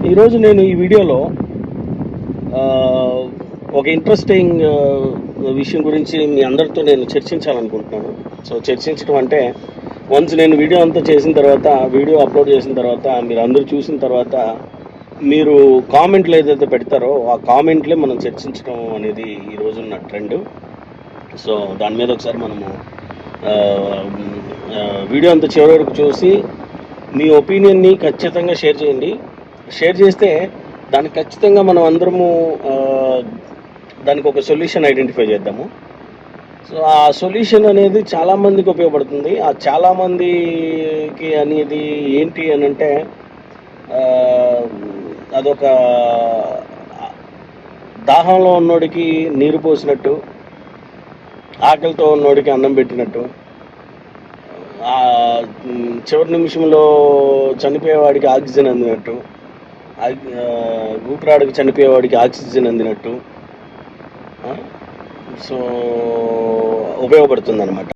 ఈరోజు నేను ఈ వీడియోలో ఒక ఇంట్రెస్టింగ్ విషయం గురించి మీ అందరితో నేను చర్చించాలనుకుంటున్నాను. సో చర్చించడం అంటే వన్స్ నేను వీడియో అంతా చేసిన తర్వాత, వీడియో అప్లోడ్ చేసిన తర్వాత, మీరు అందరూ చూసిన తర్వాత మీరు కామెంట్లు ఏదైతే పెడతారో ఆ కామెంట్లే మనం చర్చించడం అనేది ఈ రోజున్న ట్రెండ్. సో దాని మీద ఒకసారి మనము వీడియో అంతా చివరి వరకు చూసి మీ ఒపీనియన్ని ఖచ్చితంగా షేర్ చేయండి. షేర్ చేస్తే దానికి ఖచ్చితంగా మనం అందరము దానికి ఒక సొల్యూషన్ ఐడెంటిఫై చేద్దాము. సో ఆ సొల్యూషన్ అనేది చాలామందికి ఉపయోగపడుతుంది. ఆ చాలామందికి అనేది ఏంటి అని అంటే అదొక దాహంలో ఉన్నోడికి నీరు పోసినట్టు, ఆకలితో ఉన్నోడికి అన్నం పెట్టినట్టు, చివరి నిమిషంలో చనిపోయేవాడికి ఆక్సిజన్ అందినట్టు, ఊపిరాడికి చనిపోయేవాడికి ఆక్సిజన్ అందినట్టు సో ఉపయోగపడుతుంది అన్నమాట.